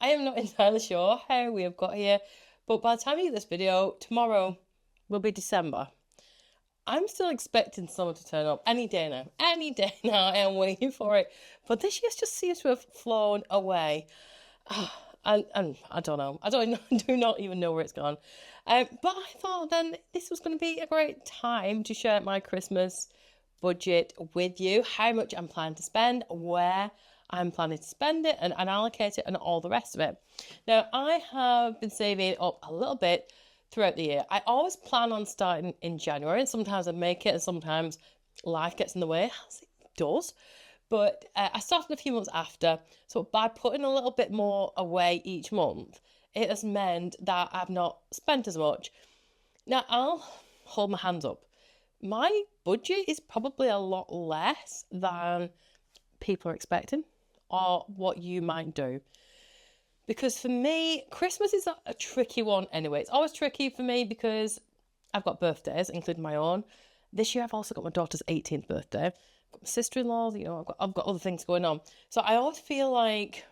I am not entirely sure how we have got here, but by the time you get this video, tomorrow will be December. I'm still expecting summer to turn up any day now. Any day now, I am waiting for it. But this year just seems to have flown away. And I don't know. Do not even know where it's gone. But I thought then this was going to be a great time to share my Christmas budget with you. How much I'm planning to spend, where I'm planning to spend it, and allocate it, and all the rest of it. Now, I have been saving up a little bit throughout the year. I always plan on starting in January, and sometimes I make it, and sometimes life gets in the way, as it does. But I started a few months after, so by putting a little bit more away each month, it has meant that I've not spent as much. Now, I'll hold my hands up. My budget is probably a lot less than people are expecting, or what you might do. Because for me, Christmas is a tricky one anyway. It's always tricky for me because I've got birthdays, including my own. This year I've also got my daughter's 18th birthday. I've got my sister-in-law, I've got other things going on. So I always feel like,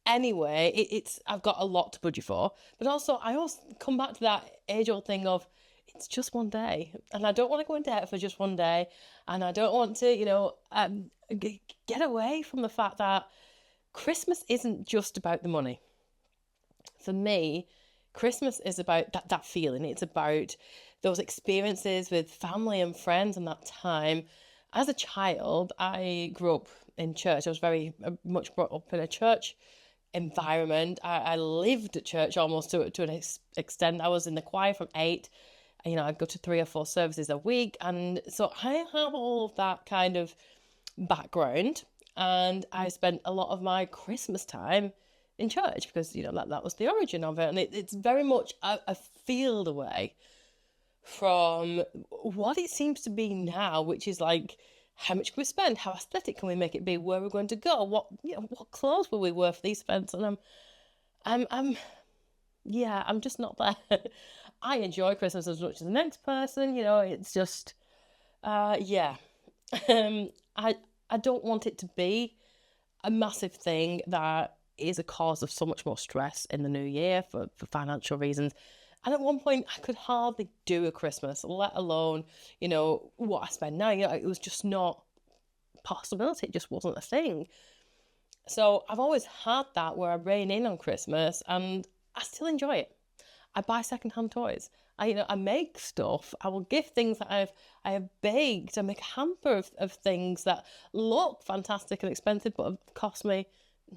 anyway, I've got a lot to budget for. But also I always come back to that age-old thing of, it's just one day. And I don't want to go in debt for just one day. And I don't want to, get away from the fact that Christmas isn't just about the money. For me, Christmas is about that feeling. It's about those experiences with family and friends and that time. As a child, I grew up in church. I was very much brought up in a church environment. I lived at church almost to an extent. I was in the choir from 8. I'd go to 3 or 4 services a week. And so I have all of that kind of background. And I spent a lot of my Christmas time in church because, that was the origin of it. And it's very much a field away from what it seems to be now, which is like, how much can we spend? How aesthetic can we make it be? Where we're going to go? What clothes will we wear for these events? And I'm just not there. I enjoy Christmas as much as the next person. It's just, I don't want it to be a massive thing that is a cause of so much more stress in the new year for financial reasons. And at one point, I could hardly do a Christmas, let alone, what I spend now. It was just not a possibility. It just wasn't a thing. So I've always had that where I rein in on Christmas and I still enjoy it. I buy secondhand toys. I make stuff. I will gift things that I have baked. I make a hamper of things that look fantastic and expensive, but have cost me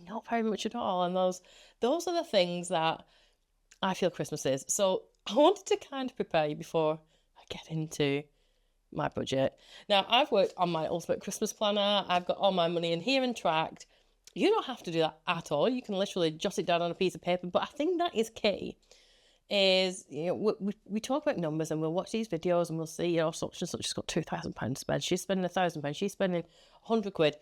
not very much at all. And those are the things that I feel Christmas is. So I wanted to kind of prepare you before I get into my budget. Now, I've worked on my ultimate Christmas planner. I've got all my money in here and tracked. You don't have to do that at all. You can literally jot it down on a piece of paper. But I think that is key. Is, we talk about numbers and we'll watch these videos and we'll see, such and such has got £2,000 to spend. She's spending £1,000. She's spending £100.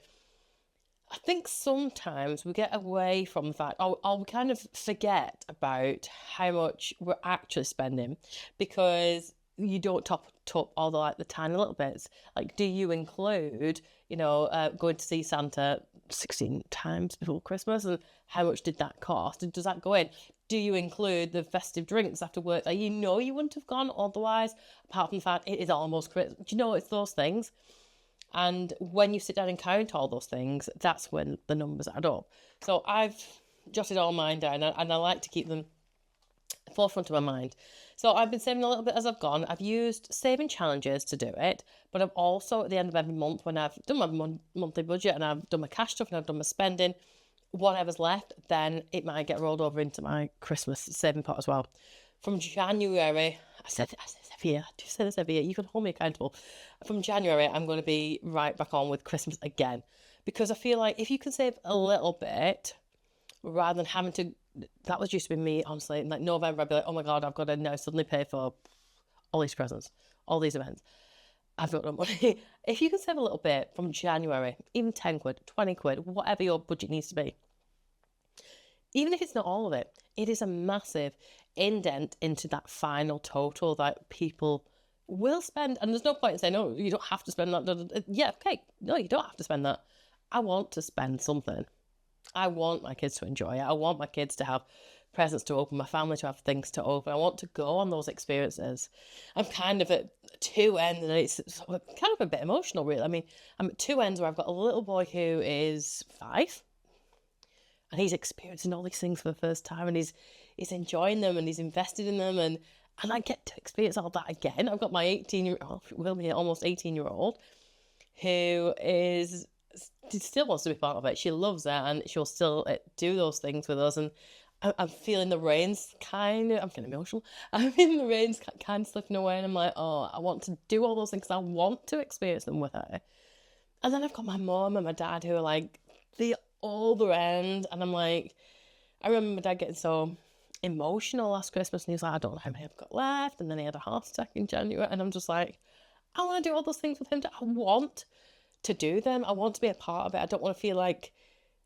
I think sometimes we get away from the fact, or we kind of forget about how much we're actually spending because you don't top all the tiny little bits. Like, do you include, going to see Santa 16 times before Christmas, and how much did that cost? And does that go in? Do you include the festive drinks after work that you wouldn't have gone otherwise, apart from the fact it is almost Christmas? Do it's those things? And when you sit down and count all those things, that's when the numbers add up. So I've jotted all mine down, and I like to keep them forefront of my mind. So I've been saving a little bit as I've gone. I've used saving challenges to do it, but I've also, at the end of every month, when I've done my monthly budget and I've done my cash stuff and I've done my spending, whatever's left, then it might get rolled over into my Christmas saving pot as well. From January, I say this every year. I do say this every year. You can hold me accountable. From January, I'm going to be right back on with Christmas again, because I feel like if you can save a little bit, rather than having to, that was used to be me, honestly. In like November, I'd be like, oh my God, I've got to now suddenly pay for all these presents, all these events. I've got no money. If you can save a little bit from January, even 10 quid, 20 quid, whatever your budget needs to be, even if it's not all of it, it is a massive indent into that final total that people will spend. And there's no point in saying, no, you don't have to spend that. Yeah, okay. No, you don't have to spend that. I want to spend something. I want my kids to enjoy it. I want my kids to have presents to open, my family to have things to open. I want to go on those experiences. I'm kind of at two ends, and it's kind of a bit emotional, really. I mean, I'm at two ends where I've got a little boy who is 5, and he's experiencing all these things for the first time, and he's enjoying them, and he's invested in them, and I get to experience all that again. I've got my 18-year-old, will be almost 18-year-old, who still wants to be part of it. She loves it, and she'll still do those things with us. And I'm feeling the reins I'm getting emotional. I'm feeling the reins kind of slipping away, and I'm like, oh, I want to do all those things. I want to experience them with her. And then I've got my mum and my dad who are like the older end, and I'm like, I remember my dad getting so emotional last Christmas, and he was like, I don't know how many I've got left, and then he had a heart attack in January, and I'm just like, I want to do all those things with him. I want to do them. I want to be a part of it. I don't want to feel like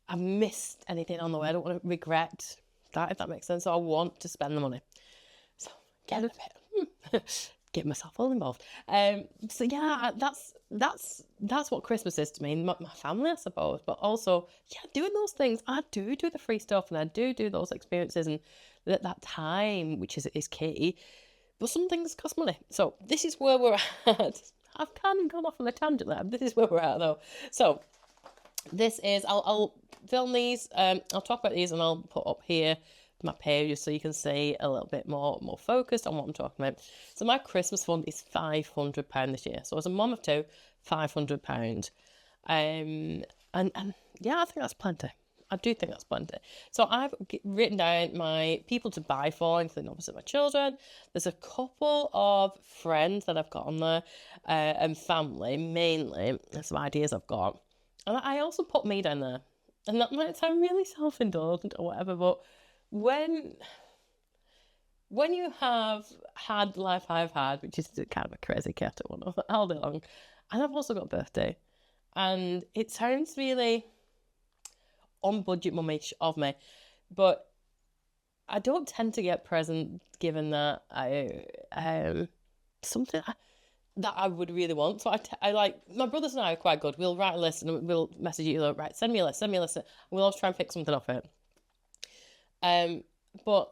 I've missed anything on the way. I don't want to regret that, if that makes sense. So I want to spend the money. So get a bit, get myself all involved. So yeah, that's what Christmas is to me. My family, I suppose, but also, yeah, doing those things. I do the free stuff, and I do those experiences, and that time, which is key. But some things cost money. So this is where we're at. I've kind of gone off on a tangent there. This is where we're at, though. So this is, I'll film these. I'll talk about these, and I'll put up here my page just so you can see a little bit more focused on what I'm talking about. So my Christmas fund is £500 this year. So as a mum of 2, £500. And yeah, I think that's plenty. I do think that's plenty. So I've written down my people to buy for, including obviously my children. There's a couple of friends that I've got on there, and family mainly. There's some ideas I've got. And I also put me down there. And that might sound really self-indulgent or whatever, but when you have had the life I've had, which is kind of a crazy cat one all day long, and I've also got a birthday, and it sounds really on-budget mummish of me, but I don't tend to get present given that something that I would really want. So I like, my brothers and I are quite good. We'll write a list and we'll message each other, right, send me a list. We'll always try and pick something off it. But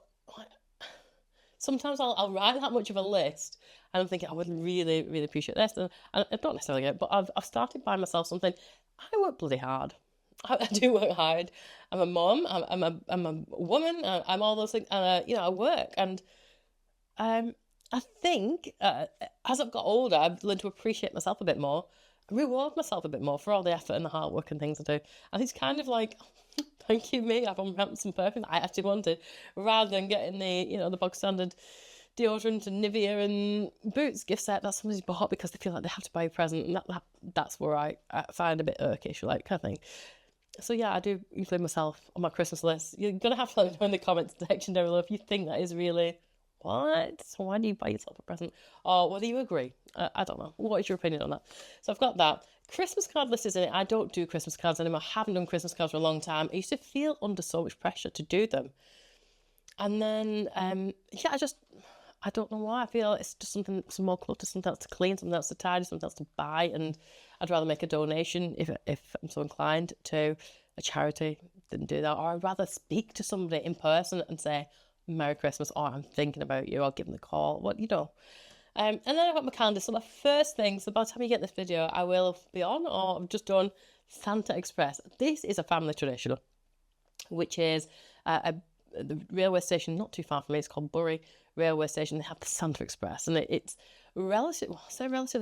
sometimes I'll write that much of a list, and I'm thinking I would really, really appreciate this, and I don't necessarily get it, but I've started buying myself something. I work bloody hard. I do work hard. I'm a mum. I'm a woman. I'm all those things. And I work. And I think as I've got older, I've learned to appreciate myself a bit more, reward myself a bit more for all the effort and the hard work and things I do. And it's kind of like, thank you, me. I've unwrapped some perfume that I actually wanted, rather than getting the bog standard deodorant and Nivea and Boots gift set that somebody's bought because they feel like they have to buy a present. And that's where I find a bit irkish, like, kind of thing. So yeah, I do include myself on my Christmas list. You're going to have to let me know in the comments section down below if you think that is really, what? So why do you buy yourself a present? Or whether you agree. I don't know. What is your opinion on that? So I've got that. Christmas card list is in it. I don't do Christmas cards anymore. I haven't done Christmas cards for a long time. I used to feel under so much pressure to do them. And then, I don't know why. I feel it's just some more clutter, something else to clean, something else to tidy, something else to buy, and I'd rather make a donation if I'm so inclined to a charity than do that. Or I'd rather speak to somebody in person and say, Merry Christmas, or I'm thinking about you, I'll give them a call, And then I've got my calendar. So my first thing, so by the time you get this video, I will be on, or I've just done Santa Express. This is a family tradition, which is the railway station not too far from me. It's called Bury Railway Station. They have the Santa Express, and it's relatively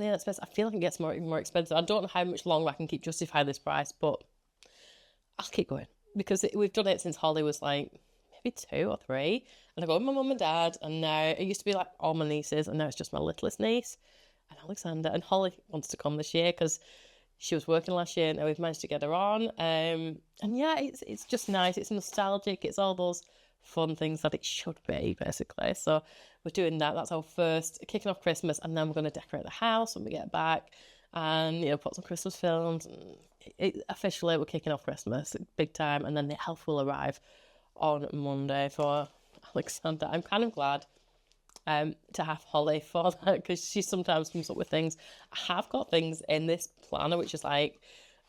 inexpensive. I feel like it gets even more expensive. I don't know how much longer I can keep justifying this price, but I'll keep going because we've done it since Holly was like maybe 2 or 3, and I go with my mum and dad, and now it used to be like all my nieces, and now it's just my littlest niece and Alexander. And Holly wants to come this year because she was working last year, and now we've managed to get her on. And yeah, it's just nice. It's nostalgic. It's all those fun things that it should be, basically. So we're doing that. That's our first kicking off Christmas, and then we're going to decorate the house when we get back, and put some Christmas films. Officially, we're kicking off Christmas big time, and then the elf will arrive on Monday for Alexander. I'm kind of glad to have Holly for that, because she sometimes comes up with things. I have got things in this planner which is like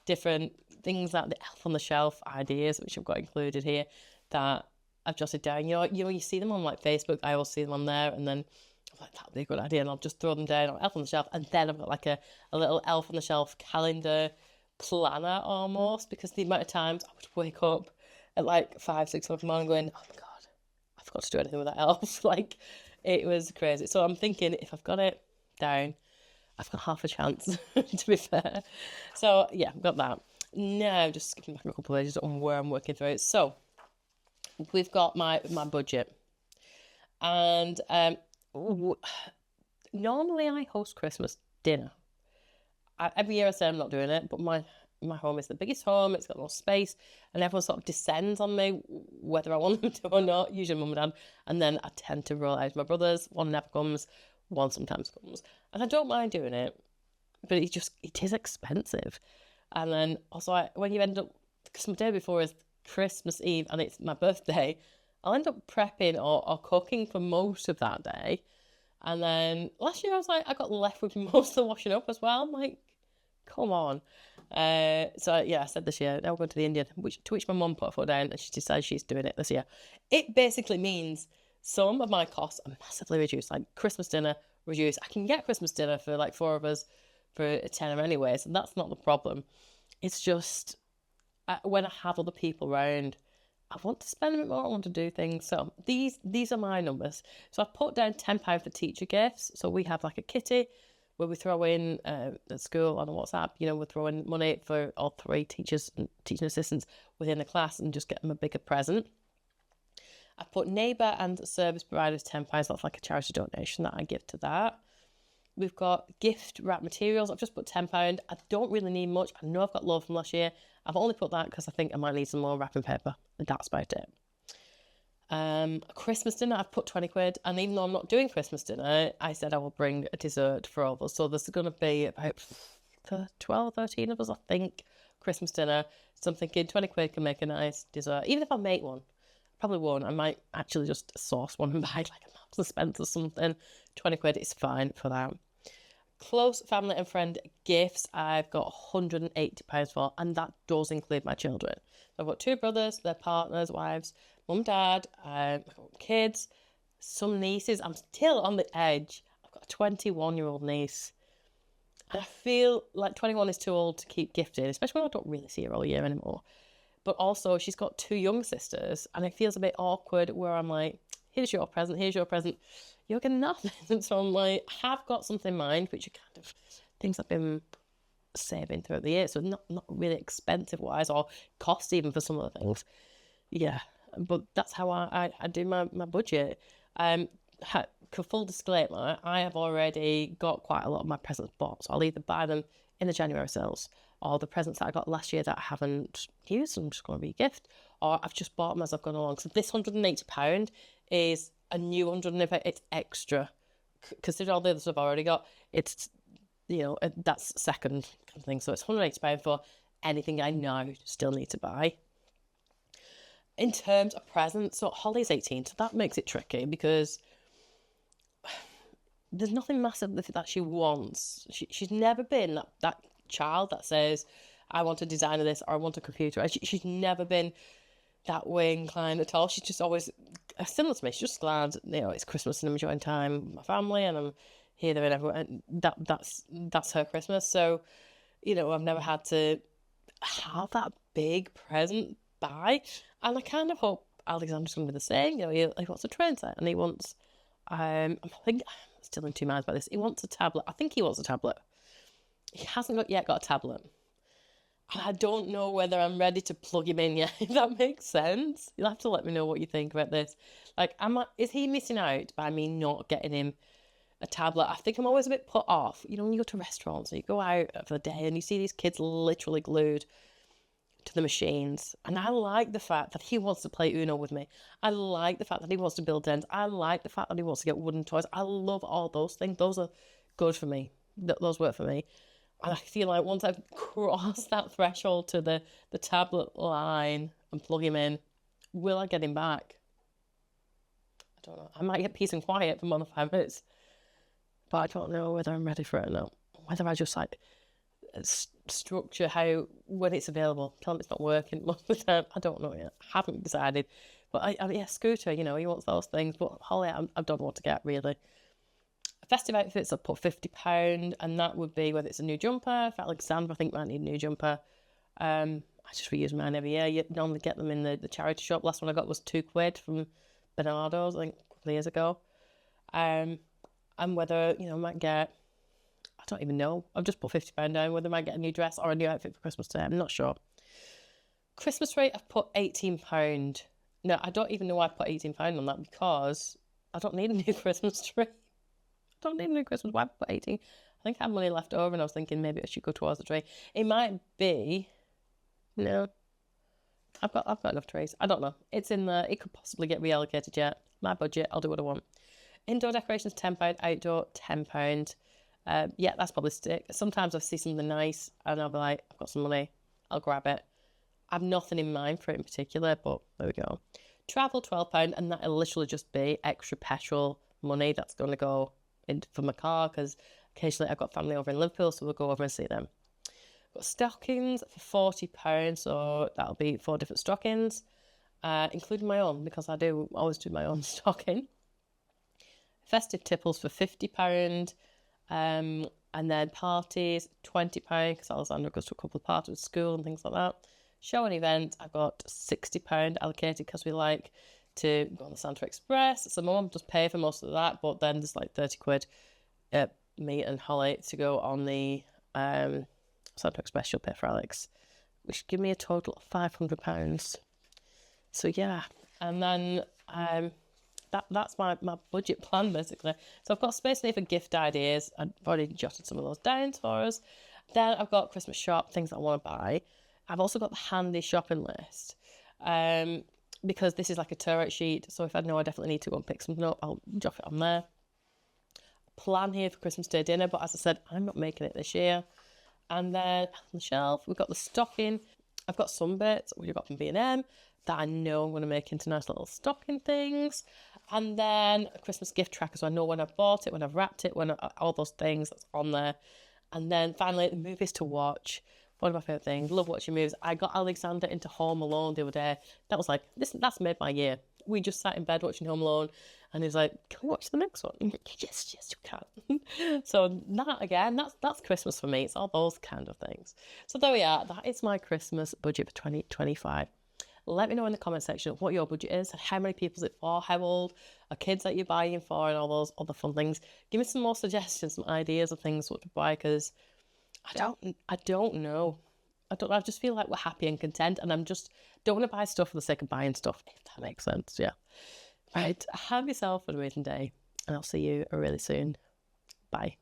different things like the elf on the shelf ideas, which I've got included here, that I've jotted down. You see them on like Facebook. I always see them on there, and then I'm like, that'd be a good idea, and I'll just throw them down on elf on the shelf. And then I've got like a little elf on the shelf calendar planner almost, because the amount of times I would wake up at like 5, 6 o'clock in the morning going, oh my God, I forgot to do anything with that elf. Like, it was crazy. So I'm thinking, if I've got it down, I've got half a chance, to be fair. So yeah, I've got that. Now, just skipping back a couple of pages on where I'm working through it. So we've got my budget. And normally I host Christmas dinner. Every year I say I'm not doing it, but my home is the biggest home. It's got more space, and everyone sort of descends on me whether I want them to or not, usually mum and dad. And then I tend to roll out my brothers. One never comes, one sometimes comes. And I don't mind doing it, but it is expensive. And then also when you end up, because my day before is Christmas Eve and it's my birthday, I'll end up prepping or cooking for most of that day. And then last year I got left with most of the washing up as well. I'm like, come on. So yeah, I said this year, now we're going to the Indian, to which my mum put her foot down, and she decided she's doing it this year. It basically means some of my costs are massively reduced, like Christmas dinner reduced. I can get Christmas dinner for like 4 of us for a tenner anyway, so that's not the problem. It's just when I have other people around, I want to spend a bit more, I want to do things. So these are my numbers. So I put down £10 for teacher gifts. So we have like a kitty where we throw in at school on WhatsApp, we're throwing money for all 3 teachers and teaching assistants within the class and just get them a bigger present. I put neighbour and service providers £10. That's like a charity donation that I give to that. We've got gift wrap materials. I've just put £10. I don't really need much. I know I've got loads from last year. I've only put that because I think I might need some more wrapping paper, and that's about it. Christmas dinner, I've put 20 quid, and even though I'm not doing Christmas dinner, I said I will bring a dessert for all of us. So there's going to be about 12, 13 of us, I think, Christmas dinner. So I'm thinking 20 quid can make a nice dessert. Even if I make one, I probably won't. I might actually just source one and buy like a Marks and Spencer or something. 20 quid is fine for that. Close family and friend gifts, I've got £180 for, and that does include my children. So I've got 2 brothers, their partners, wives, mum, dad, I've got kids, some nieces. I'm still on the edge. I've got a 21-year-old niece, and I feel like 21 is too old to keep gifting, especially when I don't really see her all year anymore. But also, she's got 2 young sisters, and it feels a bit awkward where I'm like, here's your present, you're getting nothing. So I'm like, I have got something in mind, which are kind of things I've been saving throughout the year. So not really expensive wise, or cost even for some of the things. Yeah, but that's how I do my budget. Full disclaimer, I have already got quite a lot of my presents bought. So I'll either buy them in the January sales, or the presents that I got last year that I haven't used, I'm just going to be a gift, or I've just bought them as I've gone along. So this £180 is a new 180, it's extra. Consider all the other stuff I've already got. It's, that's second kind of thing. So it's £180 for anything I now still need to buy. In terms of presents, so Holly's 18, so that makes it tricky because there's nothing massive that she wants. She's never been that child that says, I want a design of this or I want a computer. She's never been that way inclined at all. She's just always similar to me. She's just glad, it's Christmas and I'm enjoying time with my family and I'm here, there and everywhere. And that's her Christmas. So, I've never had to have that big present buy. And I kind of hope Alexander's going to be the same. He wants a train set and he wants, I think, I'm still in 2 minds about this. He wants a tablet. I think he wants a tablet. He hasn't yet got a tablet. And I don't know whether I'm ready to plug him in yet, if that makes sense. You'll have to let me know what you think about this. Like, is he missing out by me not getting him a tablet? I think I'm always a bit put off. When you go to restaurants or you go out for the day and you see these kids literally glued to the machines. And I like the fact that he wants to play Uno with me. I like the fact that he wants to build dens. I like the fact that he wants to get wooden toys. I love all those things. Those are good for me. Those work for me. And I feel like once I've crossed that threshold to the tablet line and plug him in, will I get him back? I don't know. I might get peace and quiet for more than 5 minutes. But I don't know whether I'm ready for it or not. Whether I just structure how, when it's available. Tell him it's not working most of the time. I don't know yet. I haven't decided. But yeah, Scooter, you know, he wants those things. But Holly, I don't know what to get, really. Festive outfits, I've put £50, and that would be whether it's a new jumper. For Alexander, I think might need a new jumper. I just reuse mine every year. You normally get them in the charity shop. Last one I got was £2 from Bernardo's, I think, a couple of years ago. And whether, you know, I might get, I don't even know. I've just put £50 down, whether I might get a new dress or a new outfit for Christmas Day. I'm not sure. Christmas tree, I've put £18. No, I don't even know why I put £18 on that, because I don't need a new Christmas tree. I don't need a new Christmas. Why put 18? I think I had money left over, and I was thinking maybe I should go towards the tree. It might be. No, I've got enough trees. I don't know. It's in there. It could possibly get reallocated yet. My budget. I'll do what I want. Indoor decorations £10. Outdoor £10. Yeah, that's probably stick. Sometimes I see something nice and I'll be like, I've got some money. I'll grab it. I've nothing in mind for it in particular, but there we go. Travel £12, and that'll literally just be extra petrol money that's going to go for my car, because occasionally I've got family over in Liverpool, so we'll go over and see them. I've got stockings for £40, so that'll be 4 different stockings, including my own, because I do always do my own stocking. Festive tipples for £50, and then parties £20, because Alexander goes to a couple of parties at school and things like that. Show and event, I've got £60 allocated, because we like to go on the Santa Express. So my mum does pay for most of that, but then there's like £30 me and Holly to go on the Santa Express. She'll pay for Alex, which give me a total of £500. So yeah, and then that's my budget plan, basically. So I've got space here for gift ideas. I've already jotted some of those down for us. Then I've got Christmas shop, things I want to buy. I've also got the handy shopping list, because this is like a turret sheet. So if I know I definitely need to go and pick something up, I'll drop it on there. Plan here for Christmas Day dinner, but as I said, I'm not making it this year. And then on the shelf, we've got the stocking. I've got some bits which I've got from B&M that I know I'm going to make into nice little stocking things. And then a Christmas gift tracker, so I know when I've bought it, when I've wrapped it, all those things that's on there. And then finally, the movies to watch. One of my favourite things. Love watching movies. I got Alexander into Home Alone the other day. That was like, that's made my year. We just sat in bed watching Home Alone, and he was like, can we watch the next one? Yes, you can. So that, again, that's Christmas for me. It's all those kind of things. So there we are. That is my Christmas budget for 2025. Let me know in the comment section what your budget is, how many people is it for, how old are kids that you're buying for, and all those other fun things. Give me some more suggestions, some ideas of things what to buy, because I don't know. I just feel like we're happy and content, and I'm just don't want to buy stuff for the sake of buying stuff, if that makes sense. Yeah. Right. Have yourself an amazing day, and I'll see you really soon. Bye.